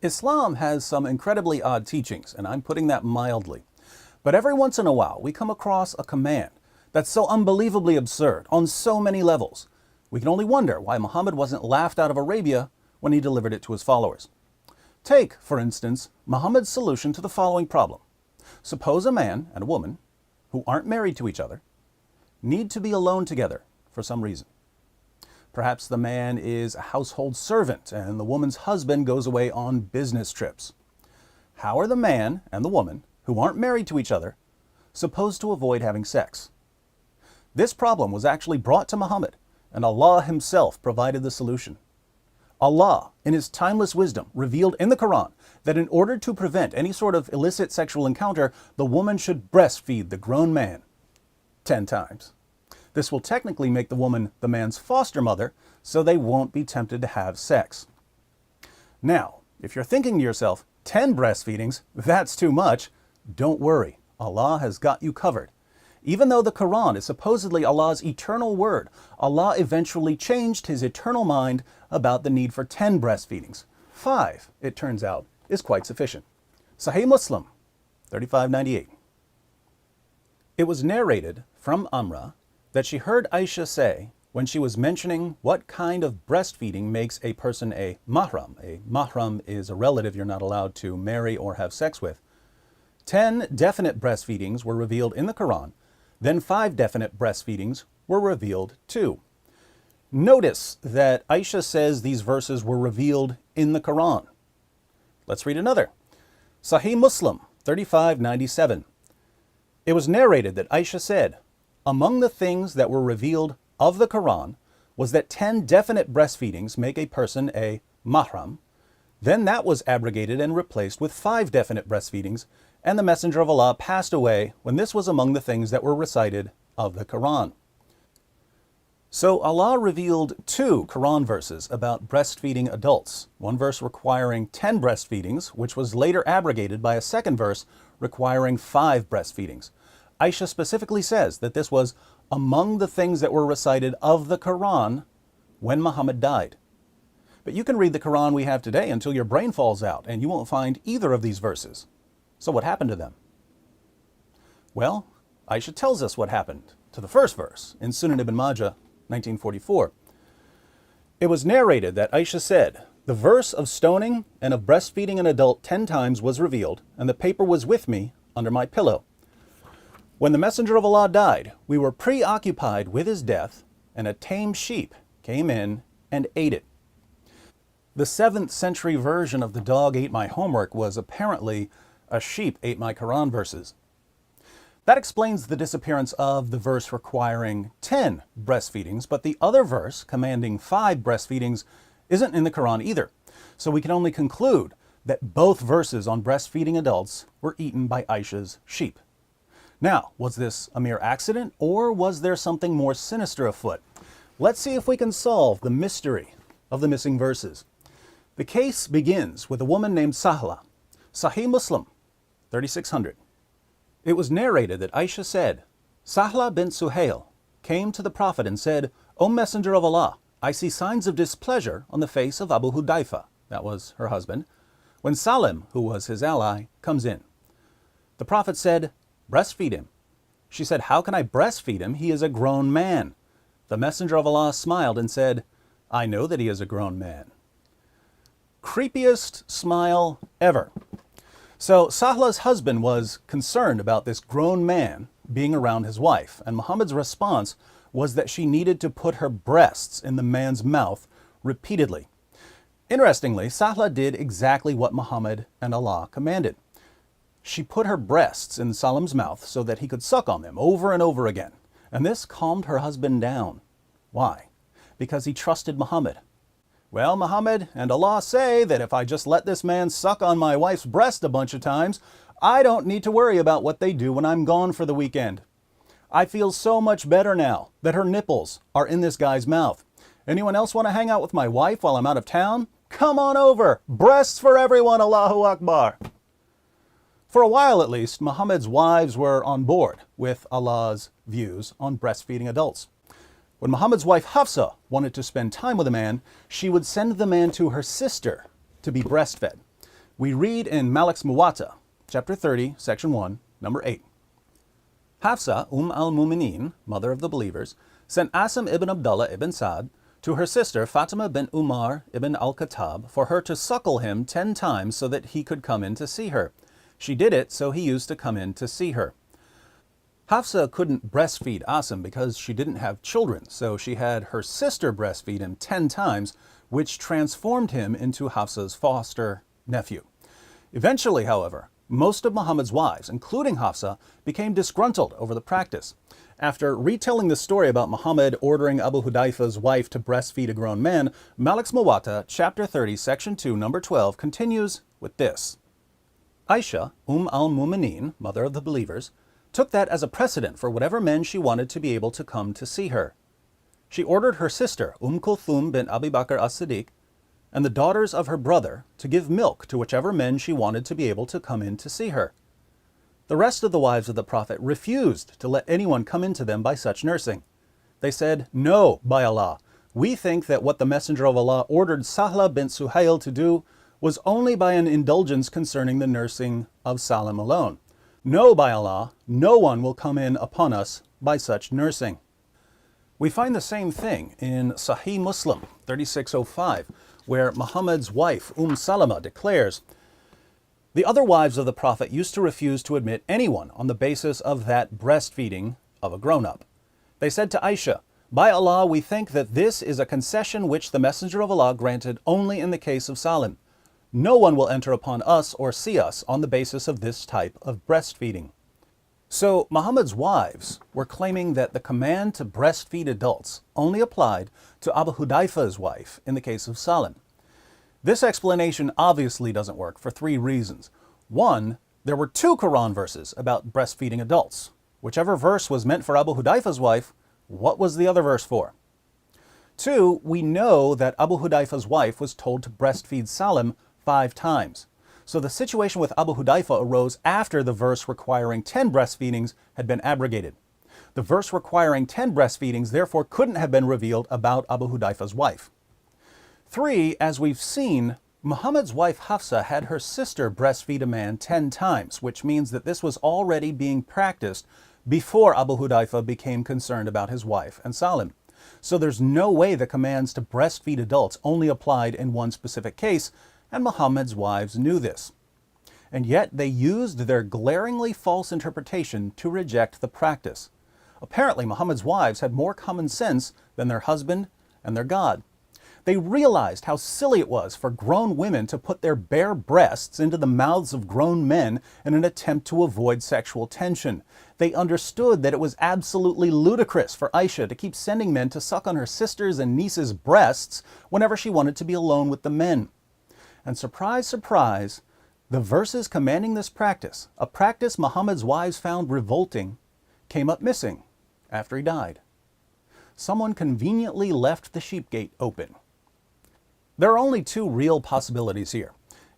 Islam has some incredibly odd teachings, and I'm putting that mildly. But every once in a while, we come across a command that's so unbelievably absurd on so many levels. We can only wonder why Muhammad wasn't laughed out of Arabia when he delivered it to his followers. Take, for instance, Muhammad's solution to the following problem. Suppose a man and a woman, who aren't married to each other, need to be alone together for some reason. Perhaps the man is a household servant and the woman's husband goes away on business trips. How are the man and the woman, who aren't married to each other, supposed to avoid having sex? This problem was actually brought to Muhammad, and Allah himself provided the solution. Allah, in his timeless wisdom, revealed in the Qur'an that in order to prevent any sort of illicit sexual encounter, the woman should breastfeed the grown man 10 times. This will technically make the woman the man's foster mother, so they won't be tempted to have sex. Now, if you're thinking to yourself, 10 breastfeedings, that's too much, don't worry, Allah has got you covered. Even though the Qur'an is supposedly Allah's eternal word, Allah eventually changed his eternal mind about the need for 10 breastfeedings. 5, it turns out, is quite sufficient. Sahih Muslim, 3598. It was narrated from Amra that she heard Aisha say, when she was mentioning what kind of breastfeeding makes a person a mahram. A mahram is a relative you're not allowed to marry or have sex with. 10 definite breastfeedings were revealed in the Qur'an, then 5 definite breastfeedings were revealed too. Notice that Aisha says these verses were revealed in the Qur'an. Let's read another. Sahih Muslim, 3597. It was narrated that Aisha said, among the things that were revealed of the Qur'an was that 10 definite breastfeedings make a person a mahram. Then that was abrogated and replaced with 5 definite breastfeedings, and the Messenger of Allah passed away when this was among the things that were recited of the Qur'an. So Allah revealed 2 Qur'an verses about breastfeeding adults. One verse requiring 10 breastfeedings, which was later abrogated by a second verse requiring 5 breastfeedings. Aisha specifically says that this was among the things that were recited of the Qur'an when Muhammad died. But you can read the Qur'an we have today until your brain falls out, and you won't find either of these verses. So what happened to them? Well, Aisha tells us what happened to the first verse in Sunan ibn Majah, 1944. It was narrated that Aisha said, the verse of stoning and of breastfeeding an adult 10 times was revealed, and the paper was with me under my pillow. When the Messenger of Allah died, we were preoccupied with his death, and a tame sheep came in and ate it. The 7th century version of the dog ate my homework was apparently a sheep ate my Quran verses. That explains the disappearance of the verse requiring 10 breastfeedings, but the other verse commanding 5 breastfeedings isn't in the Quran either. So we can only conclude that both verses on breastfeeding adults were eaten by Aisha's sheep. Now, was this a mere accident, or was there something more sinister afoot? Let's see if we can solve the mystery of the missing verses. The case begins with a woman named Sahla. Sahih Muslim, 3600. It was narrated that Aisha said, Sahla bint Suhail came to the Prophet and said, O Messenger of Allah, I see signs of displeasure on the face of Abu Hudayfa, that was her husband, when Salim, who was his ally, comes in. The Prophet said, breastfeed him. She said, how can I breastfeed him? He is a grown man. The Messenger of Allah smiled and said, I know that he is a grown man. Creepiest smile ever. So Sahla's husband was concerned about this grown man being around his wife, and Muhammad's response was that she needed to put her breasts in the man's mouth repeatedly. Interestingly, Sahla did exactly what Muhammad and Allah commanded. She put her breasts in Salim's mouth so that he could suck on them over and over again, and this calmed her husband down. Why? Because he trusted Muhammad. Well, Muhammad and Allah say that if I just let this man suck on my wife's breast a bunch of times, I don't need to worry about what they do when I'm gone for the weekend. I feel so much better now that her nipples are in this guy's mouth. Anyone else want to hang out with my wife while I'm out of town? Come on over. Breasts for everyone, Allahu Akbar. For a while at least, Muhammad's wives were on board with Allah's views on breastfeeding adults. When Muhammad's wife Hafsa wanted to spend time with a man, she would send the man to her sister to be breastfed. We read in Malik's Muwatta, chapter 30, section 1, number 8. Hafsa, al-Mu'mineen, mother of the believers, sent Asim ibn Abdullah ibn Sa'd to her sister Fatima bint Umar ibn al-Khattab for her to suckle him 10 times so that he could come in to see her. She did it so he used to come in to see her. Hafsa couldn't breastfeed Asim because she didn't have children, so she had her sister breastfeed him 10 times, which transformed him into Hafsa's foster nephew. Eventually, however, most of Muhammad's wives, including Hafsa, became disgruntled over the practice. After retelling the story about Muhammad ordering Abu Hudayfa's wife to breastfeed a grown man, Malik's Muwatta, chapter 30, section 2, number 12, continues with this. Aisha, al-Mu'mineen, mother of the believers, took that as a precedent for whatever men she wanted to be able to come to see her. She ordered her sister, Kulthum bint Abi Bakr as-Siddiq, and the daughters of her brother to give milk to whichever men she wanted to be able to come in to see her. The rest of the wives of the Prophet refused to let anyone come into them by such nursing. They said, "No, by Allah, we think that what the Messenger of Allah ordered Sahla bint Suhail to do was only by an indulgence concerning the nursing of Salim alone. No, by Allah, no one will come in upon us by such nursing." We find the same thing in Sahih Muslim 3605, where Muhammad's wife, Salama, declares, "The other wives of the Prophet used to refuse to admit anyone on the basis of that breastfeeding of a grown-up. They said to Aisha, 'By Allah, we think that this is a concession which the Messenger of Allah granted only in the case of Salim. No one will enter upon us or see us on the basis of this type of breastfeeding.'" So Muhammad's wives were claiming that the command to breastfeed adults only applied to Abu Hudayfa's wife in the case of Salim. This explanation obviously doesn't work for 3 reasons. 1, there were 2 Qur'an verses about breastfeeding adults. Whichever verse was meant for Abu Hudayfa's wife, what was the other verse for? 2, we know that Abu Hudayfa's wife was told to breastfeed Salim 5 times. So the situation with Abu Hudayfa arose after the verse requiring 10 breastfeedings had been abrogated. The verse requiring 10 breastfeedings therefore couldn't have been revealed about Abu Hudayfa's wife. 3, as we've seen, Muhammad's wife Hafsa had her sister breastfeed a man 10 times, which means that this was already being practiced before Abu Hudayfa became concerned about his wife and Salim. So there's no way the commands to breastfeed adults only applied in one specific case, and Muhammad's wives knew this. And yet they used their glaringly false interpretation to reject the practice. Apparently Muhammad's wives had more common sense than their husband and their God. They realized how silly it was for grown women to put their bare breasts into the mouths of grown men in an attempt to avoid sexual tension. They understood that it was absolutely ludicrous for Aisha to keep sending men to suck on her sister's and niece's breasts whenever she wanted to be alone with the men. And surprise, surprise, the verses commanding this practice, a practice Muhammad's wives found revolting, came up missing after he died. Someone conveniently left the sheep gate open. There are only 2 real possibilities here.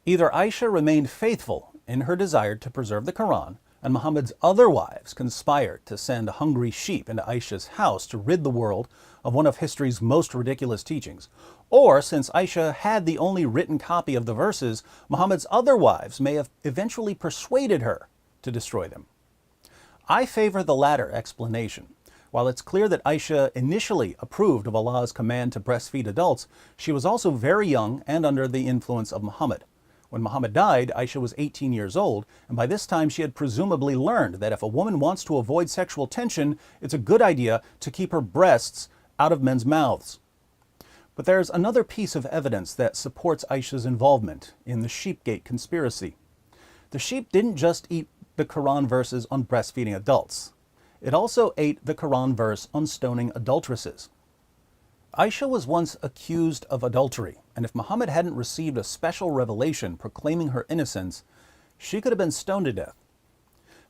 Either Aisha remained faithful in her desire to preserve the Qur'an, and Muhammad's other wives conspired to send hungry sheep into Aisha's house to rid the world of one of history's most ridiculous teachings. Or, since Aisha had the only written copy of the verses, Muhammad's other wives may have eventually persuaded her to destroy them. I favor the latter explanation. While it's clear that Aisha initially approved of Allah's command to breastfeed adults, she was also very young and under the influence of Muhammad. When Muhammad died, Aisha was 18 years old, and by this time she had presumably learned that if a woman wants to avoid sexual tension, it's a good idea to keep her breasts out of men's mouths. But there's another piece of evidence that supports Aisha's involvement in the Sheepgate Conspiracy. The sheep didn't just eat the Quran verses on breastfeeding adults. It also ate the Quran verse on stoning adulteresses. Aisha was once accused of adultery, and if Muhammad hadn't received a special revelation proclaiming her innocence, she could have been stoned to death.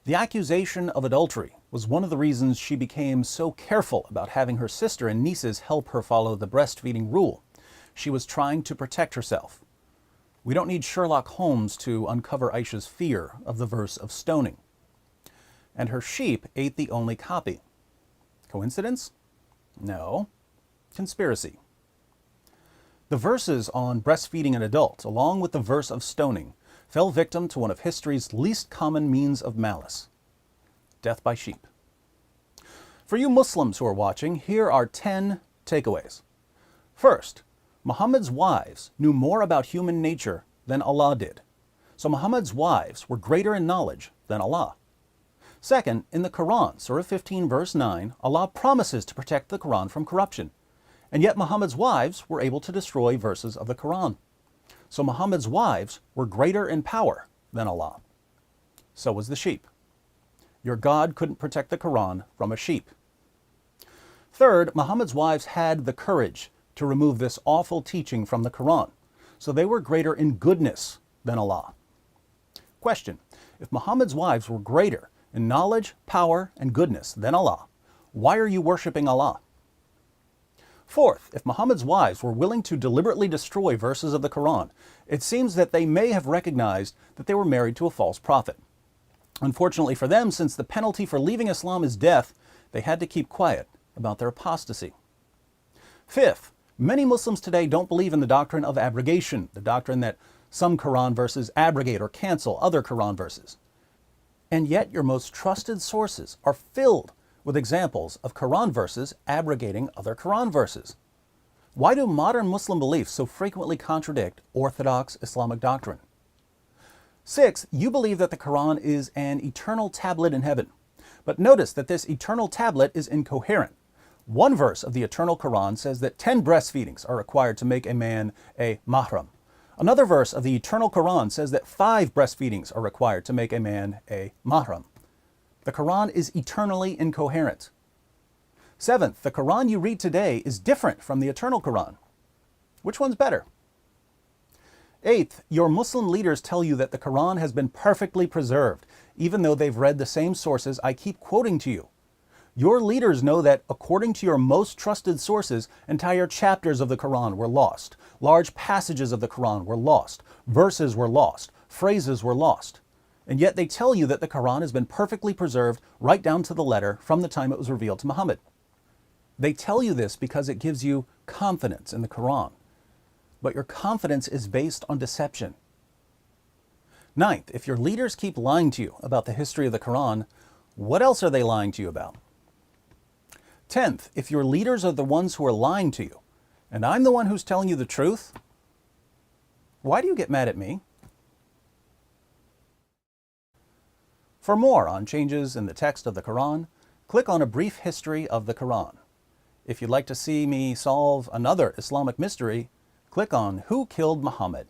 The accusation of adultery was one of the reasons she became so careful about having her sister and nieces help her follow the breastfeeding rule. She was trying to protect herself. We don't need Sherlock Holmes to uncover Aisha's fear of the verse of stoning. And her sheep ate the only copy. Coincidence? No. Conspiracy. The verses on breastfeeding an adult, along with the verse of stoning, fell victim to one of history's least common means of malice: death by sheep. For you Muslims who are watching, here are 10 takeaways. First, Muhammad's wives knew more about human nature than Allah did. So Muhammad's wives were greater in knowledge than Allah. Second, in the Qur'an, Surah 15, verse 9, Allah promises to protect the Qur'an from corruption. And yet Muhammad's wives were able to destroy verses of the Qur'an. So Muhammad's wives were greater in power than Allah. So was the sheep. Your God couldn't protect the Qur'an from a sheep. Third, Muhammad's wives had the courage to remove this awful teaching from the Qur'an. So they were greater in goodness than Allah. Question: if Muhammad's wives were greater in knowledge, power, and goodness than Allah, why are you worshiping Allah? Fourth, if Muhammad's wives were willing to deliberately destroy verses of the Qur'an, it seems that they may have recognized that they were married to a false prophet. Unfortunately for them, since the penalty for leaving Islam is death, they had to keep quiet about their apostasy. Fifth, many Muslims today don't believe in the doctrine of abrogation, the doctrine that some Qur'an verses abrogate or cancel other Qur'an verses. And yet your most trusted sources are filled with examples of Qur'an verses abrogating other Qur'an verses. Why do modern Muslim beliefs so frequently contradict orthodox Islamic doctrine? Sixth, you believe that the Qur'an is an eternal tablet in heaven. But notice that this eternal tablet is incoherent. One verse of the eternal Qur'an says that 10 breastfeedings are required to make a man a mahram. Another verse of the eternal Qur'an says that 5 breastfeedings are required to make a man a mahram. The Qur'an is eternally incoherent. Seventh, the Qur'an you read today is different from the eternal Qur'an. Which one's better? Eighth, your Muslim leaders tell you that the Qur'an has been perfectly preserved, even though they've read the same sources I keep quoting to you. Your leaders know that, according to your most trusted sources, entire chapters of the Qur'an were lost. Large passages of the Qur'an were lost. Verses were lost. Phrases were lost. And yet they tell you that the Qur'an has been perfectly preserved right down to the letter from the time it was revealed to Muhammad. They tell you this because it gives you confidence in the Qur'an. But your confidence is based on deception. Ninth, if your leaders keep lying to you about the history of the Qur'an, what else are they lying to you about? 10th, if your leaders are the ones who are lying to you, and I'm the one who's telling you the truth, why do you get mad at me? For more on changes in the text of the Qur'an, click on A Brief History of the Qur'an. If you'd like to see me solve another Islamic mystery, click on Who Killed Muhammad?